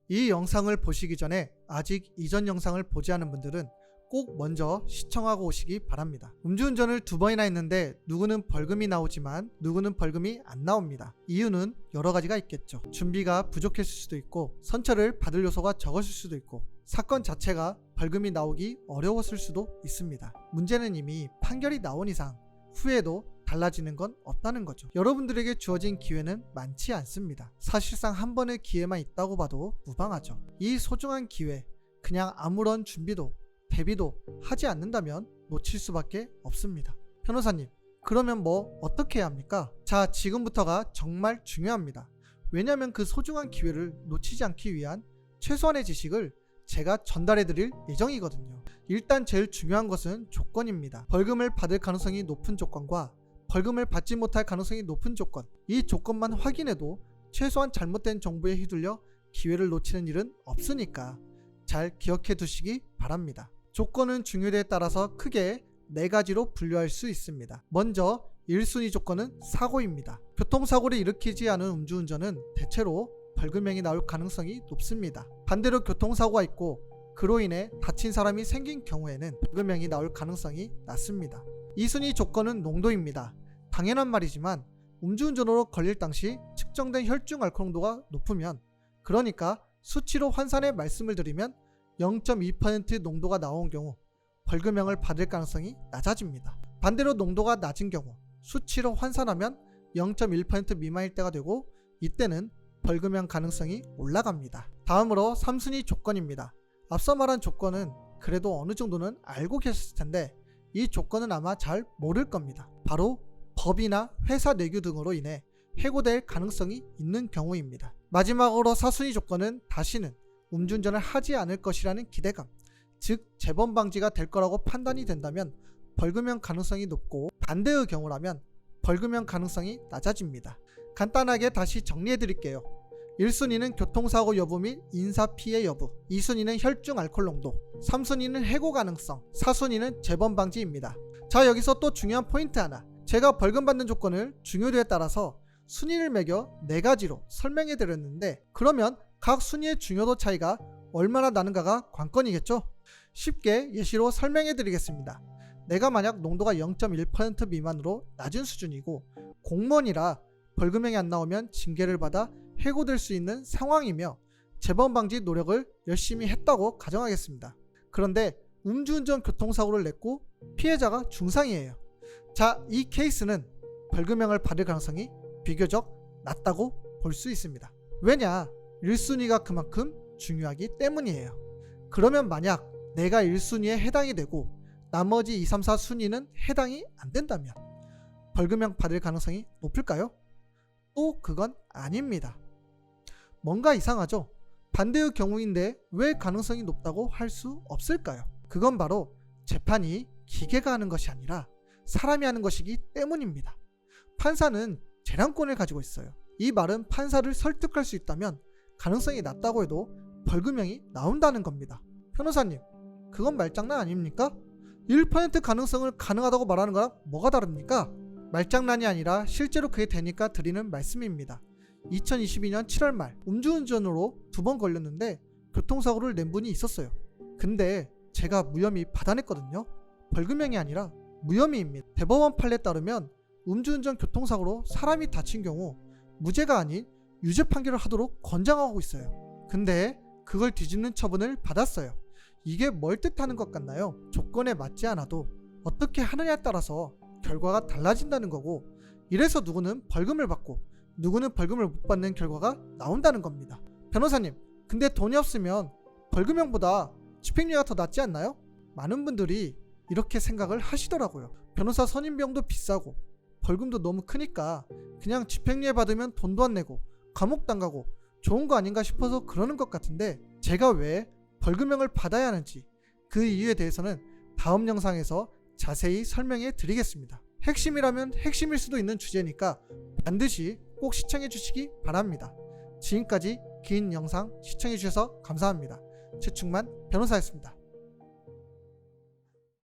이 영상을 보시기 전에 아직 이전 영상을 보지 않은 분들은 꼭 먼저 시청하고 오시기 바랍니다. 음주운전을 2번이나 했는데 누구는 벌금이 나오지만 누구는 벌금이 안 나옵니다. 이유는 여러 가지가 있겠죠. 준비가 부족했을 수도 있고 선처를 받을 요소가 적었을 수도 있고 사건 자체가 벌금이 나오기 어려웠을 수도 있습니다. 문제는 이미 판결이 나온 이상 후에도 달라지는 건 없다는 거죠. 여러분들에게 주어진 기회는 많지 않습니다. 사실상 한 번의 기회만 있다고 봐도 무방하죠. 이 소중한 기회 그냥 아무런 준비도 대비도 하지 않는다면 놓칠 수밖에 없습니다. 변호사님, 그러면 뭐 어떻게 해야 합니까? 자, 지금부터가 정말 중요합니다. 왜냐하면 그 소중한 기회를 놓치지 않기 위한 최소한의 지식을 제가 전달해 드릴 예정이거든요. 일단 제일 중요한 것은 조건입니다. 벌금을 받을 가능성이 높은 조건과 벌금을 받지 못할 가능성이 높은 조건, 이 조건만 확인해도 최소한 잘못된 정보에 휘둘려 기회를 놓치는 일은 없으니까 잘 기억해 두시기 바랍니다. 조건은 중요도에 따라서 크게 4가지로 분류할 수 있습니다. 먼저 1순위 조건은 사고입니다. 교통사고를 일으키지 않은 음주운전은 대체로 벌금형이 나올 가능성이 높습니다. 반대로 교통사고가 있고 그로 인해 다친 사람이 생긴 경우에는 벌금형이 나올 가능성이 낮습니다. 2순위 조건은 농도입니다. 당연한 말이지만 음주운전으로 걸릴 당시 측정된 혈중 알코올 농도가 높으면, 그러니까 수치로 환산해 말씀을 드리면 0.2% 농도가 나온 경우 벌금형을 받을 가능성이 낮아집니다. 반대로 농도가 낮은 경우 수치로 환산하면 0.1% 미만일 때가 되고 이때는 벌금형 가능성이 올라갑니다. 다음으로 3순위 조건입니다. 앞서 말한 조건은 그래도 어느 정도는 알고 계셨을 텐데 이 조건은 아마 잘 모를 겁니다. 바로 법이나 회사 내규 등으로 인해 해고될 가능성이 있는 경우입니다. 마지막으로 4순위 조건은 다시는 음주운전을 하지 않을 것이라는 기대감, 즉 재범 방지가 될 거라고 판단이 된다면 벌금형 가능성이 높고, 반대의 경우라면 벌금형 가능성이 낮아집니다. 간단하게 다시 정리해 드릴게요. 1순위는 교통사고 여부 및 인사피해 여부, 2순위는 혈중 알코올 농도, 3순위는 해고 가능성, 4순위는 재범 방지입니다. 자, 여기서 또 중요한 포인트 하나, 제가 벌금 받는 조건을 중요도에 따라서 순위를 매겨 4가지로 설명해 드렸는데, 그러면 각 순위의 중요도 차이가 얼마나 나는가가 관건이겠죠? 쉽게 예시로 설명해 드리겠습니다. 내가 만약 농도가 0.1% 미만으로 낮은 수준이고 공무원이라 벌금형이 안 나오면 징계를 받아 해고될 수 있는 상황이며 재범 방지 노력을 열심히 했다고 가정하겠습니다. 그런데 음주운전 교통사고를 냈고 피해자가 중상이에요. 자, 이 케이스는 벌금형을 받을 가능성이 비교적 낮다고 볼 수 있습니다. 왜냐? 1순위가 그만큼 중요하기 때문이에요. 그러면 만약 내가 1순위에 해당이 되고 나머지 2, 3, 4순위는 해당이 안 된다면 벌금형 받을 가능성이 높을까요? 또 그건 아닙니다. 뭔가 이상하죠? 반대의 경우인데 왜 가능성이 높다고 할 수 없을까요? 그건 바로 재판이 기계가 하는 것이 아니라 사람이 하는 것이기 때문입니다. 판사는 재량권을 가지고 있어요. 이 말은 판사를 설득할 수 있다면 가능성이 낮다고 해도 벌금형이 나온다는 겁니다. 변호사님, 그건 말장난 아닙니까? 1% 가능성을 가능하다고 말하는 거랑 뭐가 다릅니까? 말장난이 아니라 실제로 그게 되니까 드리는 말씀입니다. 2022년 7월 말 음주운전으로 2번 걸렸는데 교통사고를 낸 분이 있었어요. 근데 제가 무혐의 받아냈거든요. 벌금형이 아니라 무혐의입니다. 대법원 판례에 따르면 음주운전 교통사고로 사람이 다친 경우 무죄가 아닌 유죄 판결을 하도록 권장하고 있어요. 근데 그걸 뒤집는 처분을 받았어요. 이게 뭘 뜻하는 것 같나요? 조건에 맞지 않아도 어떻게 하느냐에 따라서 결과가 달라진다는 거고, 이래서 누구는 벌금을 받고 누구는 벌금을 못 받는 결과가 나온다는 겁니다. 변호사님, 근데 돈이 없으면 벌금형보다 집행유예가 더 낫지 않나요? 많은 분들이 이렇게 생각을 하시더라고요. 변호사 선임비용도 비싸고 벌금도 너무 크니까 그냥 집행유예 받으면 돈도 안 내고 감옥도 안 가고 좋은 거 아닌가 싶어서 그러는 것 같은데, 제가 왜 벌금형을 받아야 하는지 그 이유에 대해서는 다음 영상에서 자세히 설명해 드리겠습니다. 핵심이라면 핵심일 수도 있는 주제니까 반드시 꼭 시청해 주시기 바랍니다. 지금까지 긴 영상 시청해 주셔서 감사합니다. 최충만 변호사였습니다.